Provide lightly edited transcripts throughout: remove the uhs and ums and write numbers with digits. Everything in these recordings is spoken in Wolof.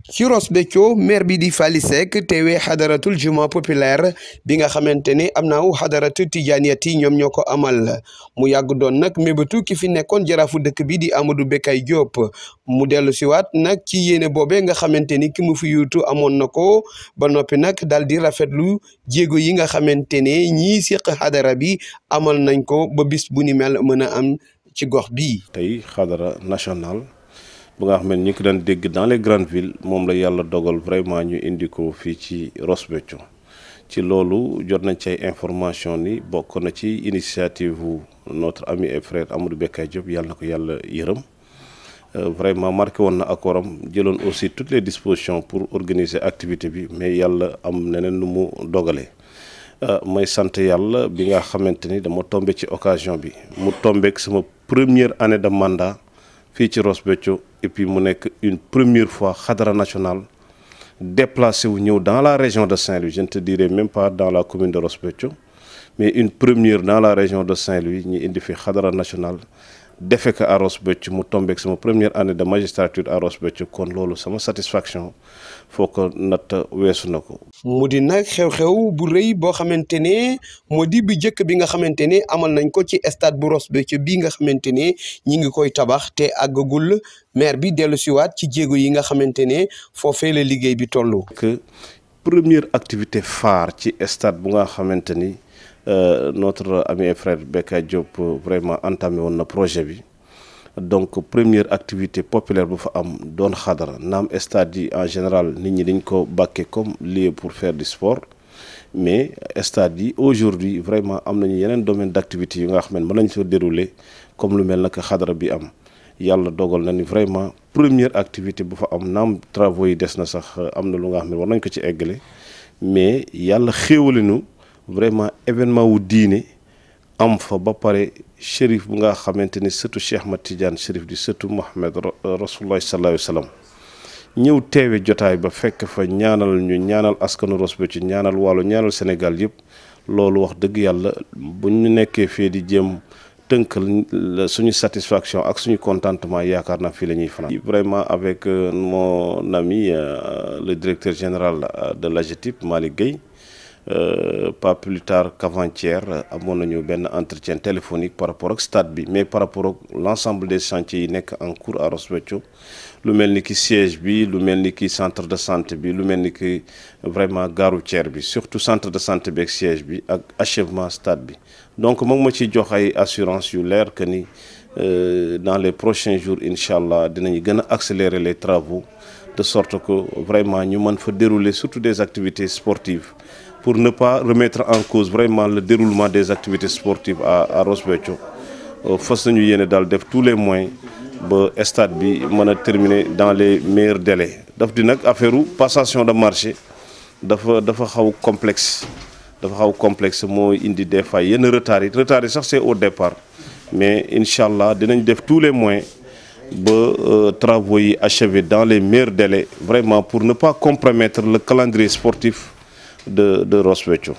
ci Ross Béthio maire bi di Faly Seck teewee xadaratul juma populaire bi nga xamante ne am naaw xadaratu tijaaniyati ñoom ñoo ko amal mu yàgg doon nag mébétu ki fi nekkoon jaraafu dëkk bi di Amadou Bekay Diop mu dellu siwaat nag ci yéene boobee nga xamante ni ki mu fi yuutu amoon na ko ba noppi nag daal di rafetlu jéego yi nga xamante ne ñii séq xadara bi amal nañ ko ba bis bu ni mel mën a am ci gox bi tey xadara national bu nga xam ne ñu ko daan dégg dans les grandes villes moom la yàlla dogal vraiment ñu indi ko fii ci Ross Béthio ci loolu jot nañ ci ay information ni bokk na ci initiative wu notre ami et frère Amadou Bekay Diop yàlla na ko yàlla yërëm vraiment marqué woon na accord am jëloon aussi toutes les dispositions pour organiser activité bi mais yàlla am neneen nu mu dogalee may sant yàlla bi nga xamante ni dama tombé ci occasion bi mu tombeek sama première année de mandat fii ci Ross Béthio et puis mu nekk une première fois xadara national déplacé wu ñëw dans la région de Saint-Louis je ne te dirai même pas dans la commune de Ross Béthio mais une première dans la région de Saint-Louis ñu indi fi xadara national defe ko à Ross Béthio mu tombeek sama première année de magistrature à Ross Béthio kon loolu sama satisfaction foo ko natt weesu na ko. mu di nag xew-xew bu rëy boo xamante ne moo di bi njëkk bi nga xamante ne amal nañ ko ci stade bu Ross Béthio bii nga xamante ne ñi ngi koy tabax te àggagul maire bi dellu siwaat ci jéego yi nga xamante ne foofee la liggéey bi toll. que première activité phare ci stade bu nga xamante ni notre ami et frère Bekay Diop vraiment entamé woon na projet bi donc première activité populaire bu fa am doon xadara naam stade yi en général nit ñi dañ ko bàkkee comme lieu pour faire du sport mais stade yi aujourd'hui vraiment am nañu yeneen domaine d'activité yu nga xam ne mën nañ fa dérouler comme lu mel nag xadara bi am yàlla dogal na ni vraiment première activité bu fa am naam travaux yi des na sax am na lu nga xam ne war nañ ko ci eggale mais yàlla xéewale nu vraiment événement wu diine am fa ba pare shérif bu nga xamante ni sëtu Cheikh Ahmad Tidiane shérif di sëtu Mohamed Rasulullah sallallahu alayhi wa sallam ñëw teewe jotaay ba fekk fa ñaanal ñu ñaanal askanu Ross Béthio ñaanal wàllu ñaanal Sénégal yëpp loolu wax dëgg yàlla bu ñu nekkee fii di jéem tënkal suñu satisfaction ak suñu contentement yaakaar naa fii la ñuy fanaan. Vraiment avec mon ami le directeur général de l'AGETIP Malick Gueye pas plus tard qu'avant-hier amoon nañu benn entretien téléphonique par rapport ak stade bi mais par rapport ak l'ensemble des chantiers yi nekk en cours à Ross Béthio lu mel ni ki siège bi lu mel ni ki centre de santé bi lu mel ni ki vraiment gare routière bi surtout centre de santé bi ak siège bi ak achèvement stade bi donc moom ma ciy jox ay assurance yu leer que ni dans les prochains jours incha allah dinañu gën a accélérer les travaux de sorte que vraiment ñu mën fa dérouler surtout des activités sportives pour ne pas remettre en cause vraiment le déroulement des activités sportives à Ross Béthio fas nañu yéene daal def tous les moyens ba stade bi mën a terminer dans les meilleurs délais daf di nag affaire passation de marché dafa xaw complexe moo indi des fois yenn retard yi sax c'est au départ mais incha allah dinañ def tous les moyens ba travaux yi achevés dans les meilleurs délais vraiment pour ne pas compromettre le calendrier sportif de Ross Béthio.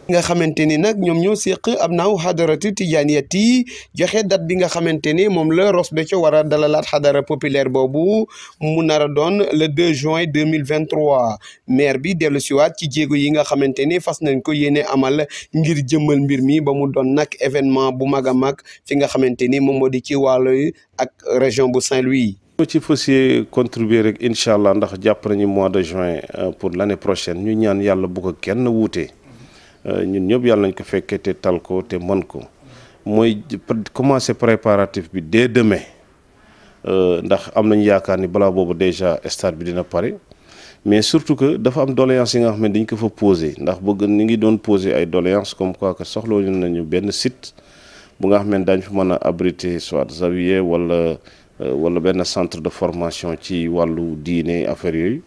nga xamante ni nag ñoom ñoo séq am naaw xadaratu tijaaniyati joxe date bi nga xamante ni moom la Ross Béthio war a dalalaat xadara populaire boobu mu nar a doon le 2 juin 2023 maire bi dellu siwaat ci jéego yi nga xamante ni fas nañ ko yéene amal ngir jëmmal mbir mi ba mu doon nag événement bu mag a mag fi nga xamante ni moom moo di ci wàllu ak région bu Saint-Louis. ci fas yéene contribuer rek incha allah ndax jàpp nañu mois de juin pour l'année prochaine ñu ñaan yàlla bu ko kenn wuute ñun ñëpp yàlla nañ ko fekkee te tal ko te mën ko mooy commencer préparatif bi dès demain ndax am nañu yaakaar ni balaa boobu déjà stade bi dina pare mais surtout que dafa am doléance yi nga xam ne dañ ko fa poser ndax bëgg ni ngi doon poser ay doléance comme quoi que soxla nañu benn site bu nga xam ne daañu fa mën a abriter soit zawiya wala benn centre de formation ci wàllu diine affaire yooyu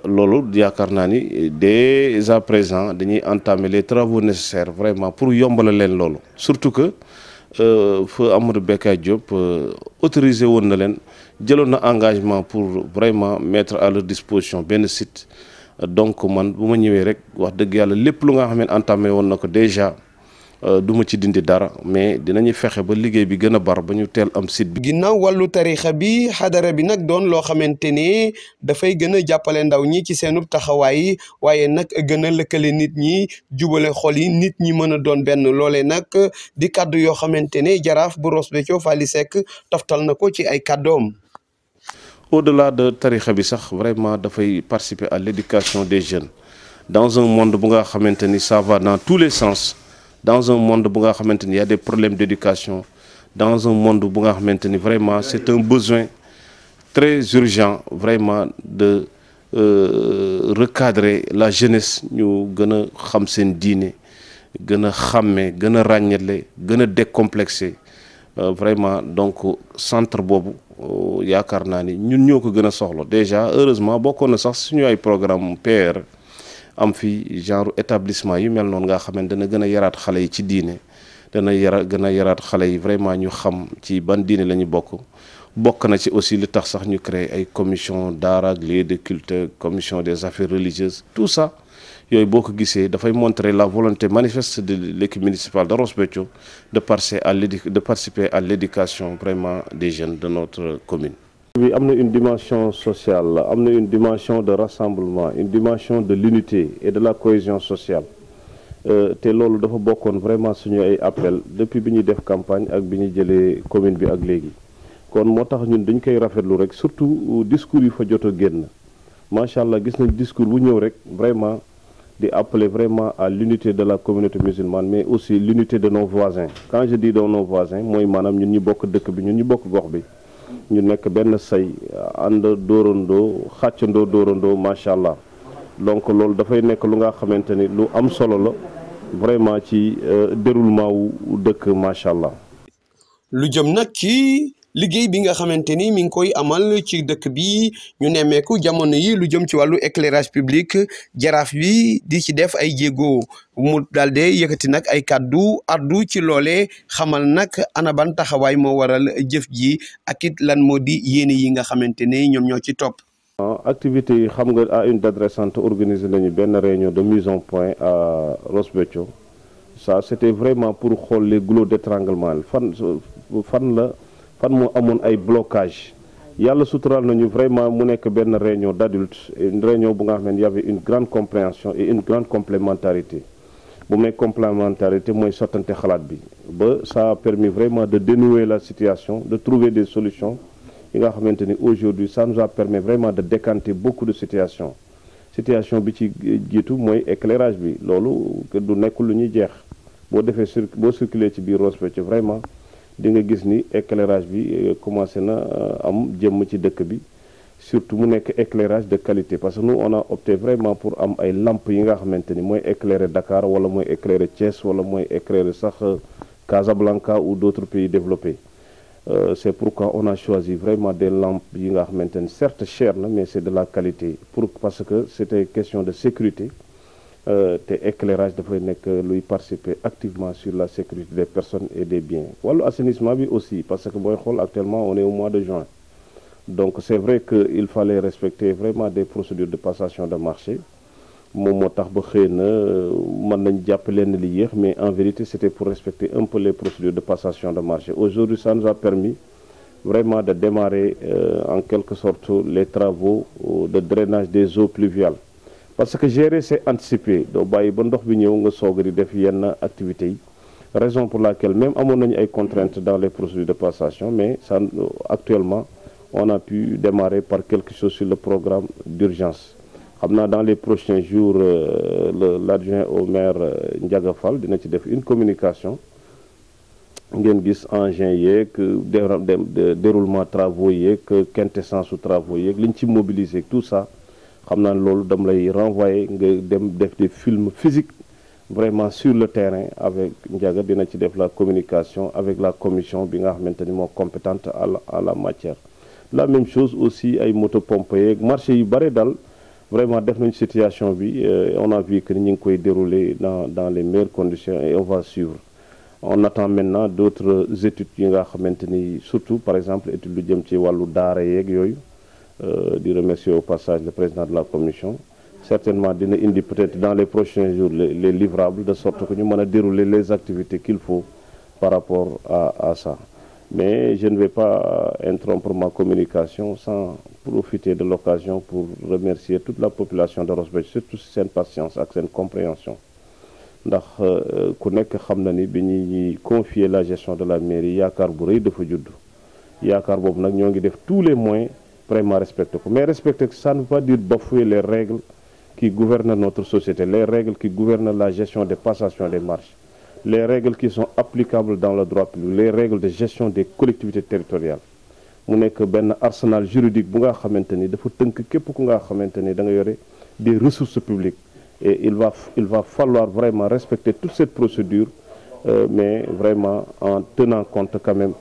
loolu yaakaar naa ni dès à présent dañuy entamer les travaux nécessaires vraiment pour yombala leen loolu surtout que feu Amadou Bekay Diop autorisé woon na leen jëloon na engagement pour vraiment mettre à leur disposition benn site donc man bu ma ñëwee rek wax dëgg yàlla lépp lu nga xam ne entamé woon na ko déjà du ma ci dindi dara mais dinañu fexe ba liggéey bi gën a bar ba ñu teel am site bi. ginnaaw wàllu tarixa bi xadara bi nag doon loo xamante ne dafay gën a jàppale ndaw ñi ci seenub taxawaay waaye nag gën a lëkkale nit ñi jubale xol yi nit ñi mën a doon benn loolee nag di kàddu yoo xamante ne jaraaf bu Ross Béthio Faly Seck toftal na ko ci ay kàddoom. Au-delà de tarixa bi sax vraiment dafay participer à l'éducation des jeunes dans un monde bu nga xamante ni ça va dans tous les sens. Dans un monde bu nga xamante ni y a des problèmes d'éducation, dans un monde bu nga xamante ni vraiment c'est un besoin très urgent vraiment de recadrer la jeunesse ñu gën a xam seen diine gën a xàmme gën a ràññale gën a décomplexé vraiment donc centre boobu yaakaar naa ni ñun ñoo ko gën a soxla déjà heureusement bokkoon na sax suñu ay programme PR am fi genre établissement yu mel noonu nga xamante dana gën a yaraat xale yi ci diine dana gën a yaraat xale yi vraiment ñu xam ci ban diine la ñu bokk na ci aussi li tax sax ñu créer ay commission daara ak lieu de culte commission des affaires religieuses tout ça yooyu boo ko gisee dafay montrer la volonté manifeste de l'équipe municipale de Ross Béthio de participer à l'éducation vraiment des jeunes de notre commune. bi am na une dimension sociale am na une dimension de rassemblement une dimension de l'unité et de la cohésion sociale te loolu dafa bokkoon vraiment suñu ay appel depuis bi ñuy def campagne ak bi ñuy jëlee commune bi ak léegi kon moo tax ñun dañ koy rafetlu rek surtout discours yi fa jot a génn macha allah gis nañ discours bu ñëw rek vraiment di appeler vraiment à l'unité de la communauté musulmane mais aussi l'unité de nos voisins quand je dis de nos voisins mooy maanaam ñun ñu bokk dëkk bi ñun ñu bokk gox bi ñu nekk benn say ànd dóorandoo xàccandoo dóorandoo macha allah donc loolu dafay nekk lu nga xamante ni lu am solo la vraiment ci déroulement wu dëkk macha allah. lu jëm nag ci liggéey bi nga xamante ni mi ngi koy amal ci dëkk bi ñu nemmeeku jamono yi lu jëm ci wàllu éclairage public jaraaf bi di ci def ay jéego mu daal de yëkkati nag ay kàddu addu ci loole xamal nag ana ban taxawaay moo waral jëf ji ak it lan moo di yéene yi nga xamante ne ñoom ñoo ci topp. activité yi xam nga à une date récente organisé nañu benn réunion de mise en point à Ross Béthio ça c'était vraiment pour xool les goulots d'étranglement fan moo amoon ay blocage yàlla suturaal nañu vraiment mu nekk benn réunion d'adultes une réunion bu nga xam ne y avait une grande compréhension et une grande complémentarité bu may complémentarité mooy sottante xalaat bi ba ça a permis vraiment de dénouer la situation de trouver des solutions yi nga xamante ni aujourd'hui ça nous a permis vraiment de décanter beaucoup de situation bi ci jiitu mooy éclairage bi loolu du nekkul lu ñuy jeex boo circuler ci biir Ross Béthio vraiment di nga gis ni éclairage bi commencé na am jëmm ci dëkk bi surtout mu nekk éclairage de qualité parce que nous on a opté vraiment pour am ay lampes yi nga xamante ni mooy éclairer Dakar wala mooy éclairer Thiès wala mooy éclairer sax Casablanca ou d'autres pays développés c'est pourquoi on a choisi vraiment des lampes yi nga xamante ni certes cher na mais c'est de la qualité parce que c'était question de sécurité te éclairage dafay nekk luy participer activement sur la sécurité des personnes et des biens wàllu assainissement bi aussi parce que booy xool actuellement on est au mois de juin donc c'est vrai que il fallait respecter vraiment des procédures de passation de marché moom moo tax ba xëy na mën nañ jàpp lenn li yéex mais en vérité c'était pour respecter un peu les procédures de passation de marché aujourd'hui ça nous a permis vraiment de démarrer en quelque sorte les travaux de drainage des eaux pluviales parce que gérer c'est anticiper doo bàyyi ba ndox bi ñëw nga soog di def yenn activités yi raison pour laquelle même amoon nañu ay contraintes dans les procédures de passation mais ça actuellement on a pu démarrer par quelque chose sur le programme d'urgence xam naa dans les prochains jours l'adjoint au maire Ndiaga Fall dina ci def une communication ngeen gis engins yeeg déroulement travaux yeeg quintessence su travaux yeeg li ñu ci mobiliser tout ça xam naa loolu dam lay renvoyer nga dem def des films physiques vraiment sur le terrain avec Ndiaga dina ci def la communication avec la commission bi nga xamante ni moo compétente à la matière la même chose aussi ay moto pompe yeeg marché yu bare daal vraiment def nañ situation bi on a vu que ni ñu ngi koy dérouler dans les meilleures conditions et on va suivre on attend maintenant d'autres études yi nga xamante ni surtout par exemple étude lu jëm ci wàllu daara yeeg yooyu di remercier au passage le président de la commission certainement dina indi peut-être dans les prochains jours les livrables de sorte que ñu mën a dérouler les activités qu'il faut par rapport à ça. Mais je ne vais pas interrompre ma communication sans profiter de l'occasion pour remercier toute la population de Ross Béthio, surtout si seen patience ak seen compréhension ndax ku nekk xam na ni bi ñuy confier la gestion de la mairie yaakaar bu rëy dafa judd yaakaar boobu nag ñoo ngi def tous les moyens vraiment respecter ko mais respecter ça ne veut pas dire bafouer les règles qui gouvernent notre société, les règles qui gouvernent la gestion des passations des marchés, les règles qui sont applicables dans le droit public, les règles de gestion des collectivités territoriales. mu nekk benn arsenal juridique bu nga xamante ni dafa tënk képp ku nga xamante ni da nga yore des ressources publiques et il va falloir vraiment respecter toute cette procédure mais vraiment en tenant compte quand même